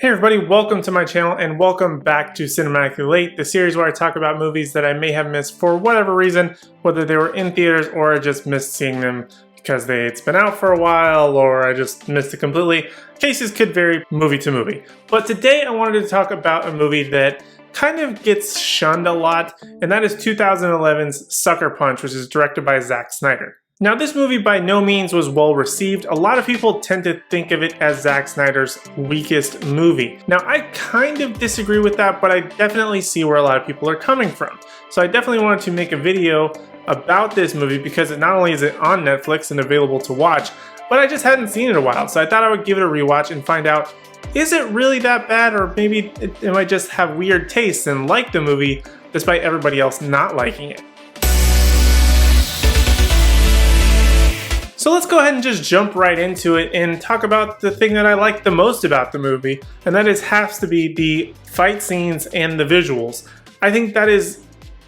Hey everybody, welcome to my channel and welcome back to Cinematically Late, the series where I talk about movies that I may have missed for whatever reason, whether they were in theaters or I just missed seeing them because it's been out for a while or I just missed it completely. Cases could vary movie to movie. But today I wanted to talk about a movie that kind of gets shunned a lot, and that is 2011's Sucker Punch, which is directed by Zack Snyder. Now, this movie by no means was well received. A lot of people tend to think of it as Zack Snyder's weakest movie. Now, I kind of disagree with that, but I definitely see where a lot of people are coming from. So I definitely wanted to make a video about this movie because not only is it on Netflix and available to watch, but I just hadn't seen it in a while. So I thought I would give it a rewatch and find out, is it really that bad, or maybe it might just have weird tastes and like the movie despite everybody else not liking it. So let's go ahead and just jump right into it and talk about the thing that I like the most about the movie, and that has to be the fight scenes and the visuals. I think that is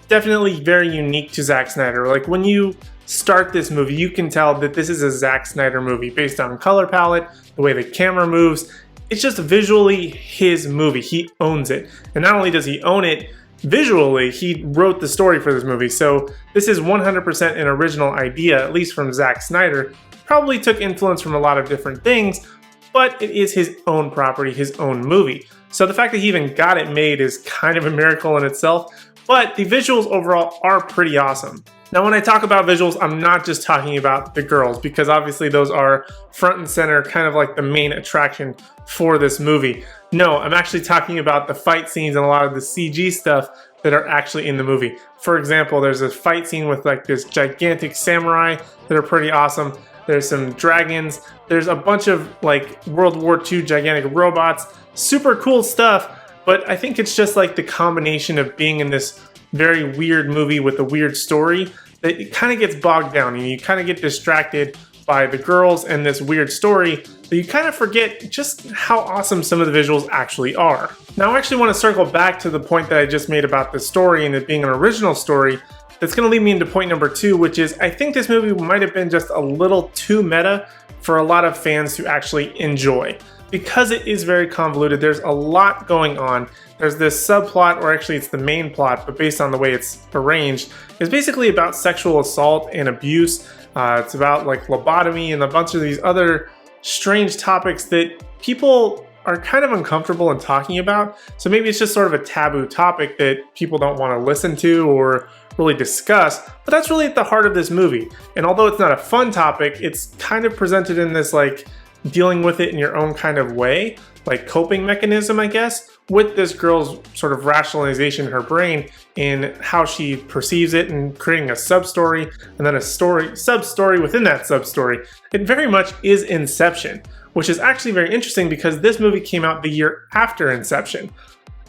definitely very unique to Zack Snyder. Like, when you start this movie, you can tell that this is a Zack Snyder movie based on color palette, the way the camera moves. It's just visually his movie. He owns it. And not only does he own it, visually, he wrote the story for this movie, so this is 100% an original idea, at least from Zack Snyder. Probably took influence from a lot of different things, but it is his own property, his own movie. So the fact that he even got it made is kind of a miracle in itself, but the visuals overall are pretty awesome. Now, when I talk about visuals, I'm not just talking about the girls, because obviously those are front and center, kind of like the main attraction for this movie. No, I'm actually talking about the fight scenes and a lot of the CG stuff that are actually in the movie. For example, there's a fight scene with like this gigantic samurai that are pretty awesome. There's some dragons. There's a bunch of like World War II gigantic robots. Super cool stuff, but I think it's just like the combination of being in this very weird movie with a weird story that it kind of gets bogged down and you kind of get distracted by the girls and this weird story that you kind of forget just how awesome some of the visuals actually are. Now, I actually want to circle back to the point that I just made about the story and it being an original story. That's going to lead me into point number 2, which is I think this movie might have been just a little too meta for a lot of fans to actually enjoy. Because it is very convoluted, there's a lot going on. There's this subplot, or actually it's the main plot, but based on the way it's arranged, is basically about sexual assault and abuse. It's about like lobotomy and a bunch of these other strange topics that people are kind of uncomfortable in talking about. So maybe it's just sort of a taboo topic that people don't want to listen to or really discuss, but that's really at the heart of this movie. And although it's not a fun topic, it's kind of presented in this like dealing with it in your own kind of way, like coping mechanism, I guess, with this girl's sort of rationalization in her brain in how she perceives it and creating a sub-story and then a sub-story within that sub-story. It very much is Inception, which is actually very interesting because this movie came out the year after Inception.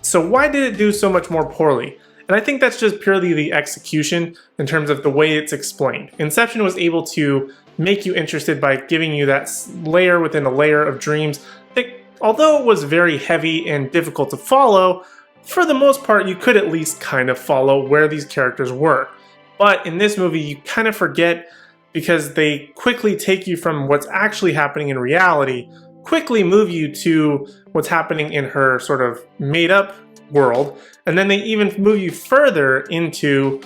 So why did it do so much more poorly? And I think that's just purely the execution in terms of the way it's explained. Inception was able to make you interested by giving you that layer within a layer of dreams that, although it was very heavy and difficult to follow, for the most part you could at least kind of follow where these characters were. But in this movie you kind of forget because they quickly take you from what's actually happening in reality, quickly move you to what's happening in her sort of made up world, and then they even move you further into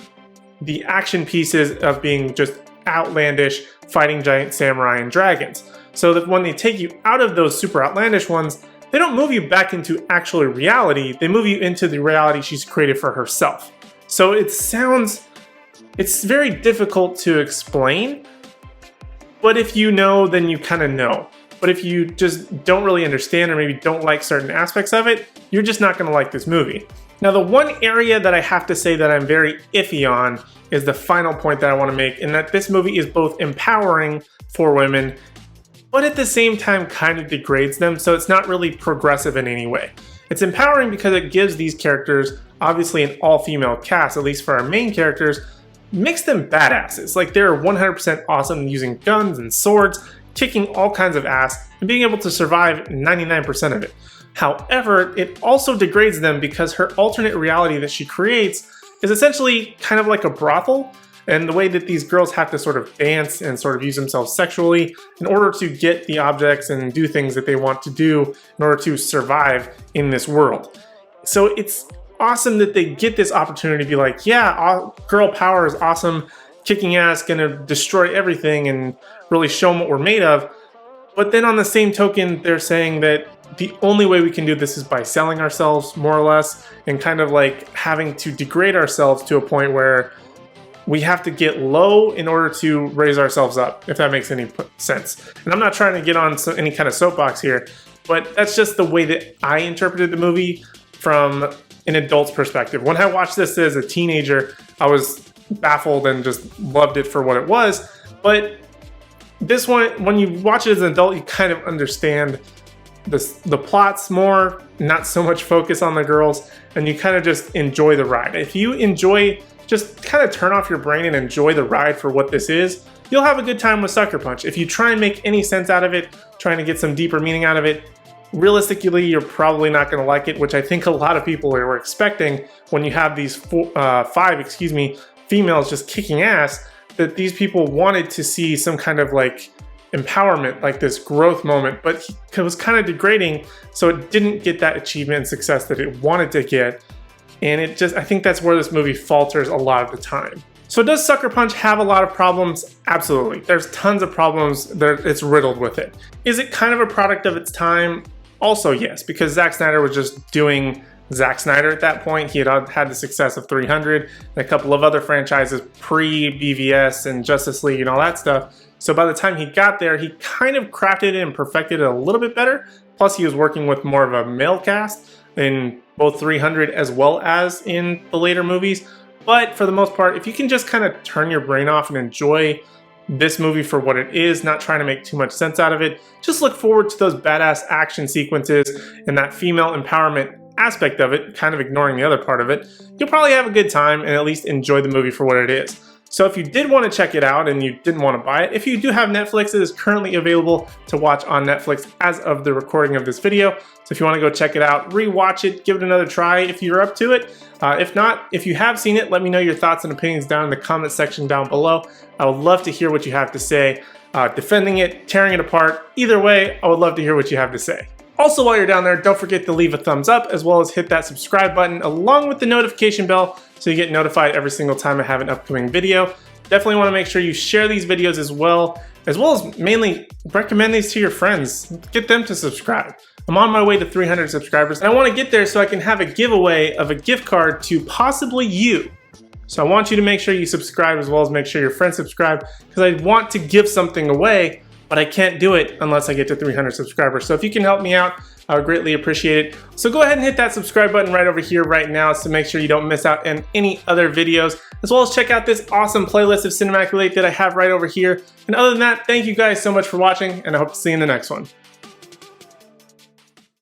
the action pieces of being just outlandish, fighting giant samurai and dragons. So that when they take you out of those super outlandish ones, they don't move you back into actual reality, they move you into the reality she's created for herself. So it's very difficult to explain, but if you know, then you kind of know. But if you just don't really understand or maybe don't like certain aspects of it, you're just not going to like this movie. Now, the one area that I have to say that I'm very iffy on is the final point that I want to make, in that this movie is both empowering for women, but at the same time kind of degrades them, so it's not really progressive in any way. It's empowering because it gives these characters, obviously an all-female cast, at least for our main characters, makes them badasses. Like, they're 100% awesome using guns and swords, kicking all kinds of ass, and being able to survive 99% of it. However, it also degrades them because her alternate reality that she creates is essentially kind of like a brothel. and the way that these girls have to sort of dance and sort of use themselves sexually in order to get the objects and do things that they want to do in order to survive in this world. So it's awesome that they get this opportunity to be like, yeah, girl power is awesome, kicking ass, gonna destroy everything and really show them what we're made of. But then on the same token, they're saying that the only way we can do this is by selling ourselves, more or less, and kind of like having to degrade ourselves to a point where we have to get low in order to raise ourselves up, if that makes any sense. And I'm not trying to get on any kind of soapbox here, but that's just the way that I interpreted the movie from an adult's perspective. When I watched this as a teenager, I was baffled and just loved it for what it was. But this one, when you watch it as an adult, you kind of understand the plots more, not so much focus on the girls, and you kind of just enjoy the ride. If you enjoy, just kind of turn off your brain and enjoy the ride for what this is, you'll have a good time with Sucker Punch. If you try and make any sense out of it, trying to get some deeper meaning out of it, realistically, you're probably not going to like it, which I think a lot of people were expecting when you have these five females just kicking ass, that these people wanted to see some kind of like empowerment, like this growth moment, but it was kind of degrading, so it didn't get that achievement and success that it wanted to get. And it just, I think that's where this movie falters a lot of the time. So does Sucker Punch have a lot of problems? Absolutely. There's tons of problems. It's riddled with it. Is it kind of a product of its time? Also, yes, because Zack Snyder was just doing Zack Snyder at that point. He had had the success of 300 and a couple of other franchises pre-BVS and Justice League and all that stuff. So by the time he got there, he kind of crafted it and perfected it a little bit better. Plus, he was working with more of a male cast in both 300 as well as in the later movies. But for the most part, if you can just kind of turn your brain off and enjoy this movie for what it is, not trying to make too much sense out of it, just look forward to those badass action sequences and that female empowerment aspect of it, kind of ignoring the other part of it, you'll probably have a good time and at least enjoy the movie for what it is. So if you did want to check it out and you didn't want to buy it, if you do have Netflix, it is currently available to watch on Netflix as of the recording of this video. So if you want to go check it out, rewatch it, give it another try if you're up to it. If not, if you have seen it, let me know your thoughts and opinions down in the comment section down below. I would love to hear what you have to say. Defending it, tearing it apart, either way, I would love to hear what you have to say. Also, while you're down there, don't forget to leave a thumbs up as well as hit that subscribe button along with the notification bell so you get notified every single time I have an upcoming video. Definitely want to make sure you share these videos as well as mainly recommend these to your friends. Get them to subscribe. I'm on my way to 300 subscribers and I want to get there so I can have a giveaway of a gift card to possibly you. So I want you to make sure you subscribe as well as make sure your friends subscribe, because I want to give something away, but I can't do it unless I get to 300 subscribers. So if you can help me out, I would greatly appreciate it. So go ahead and hit that subscribe button right over here right now to make sure you don't miss out on any other videos, as well as check out this awesome playlist of Cinematically Late that I have right over here. And other than that, thank you guys so much for watching, and I hope to see you in the next one.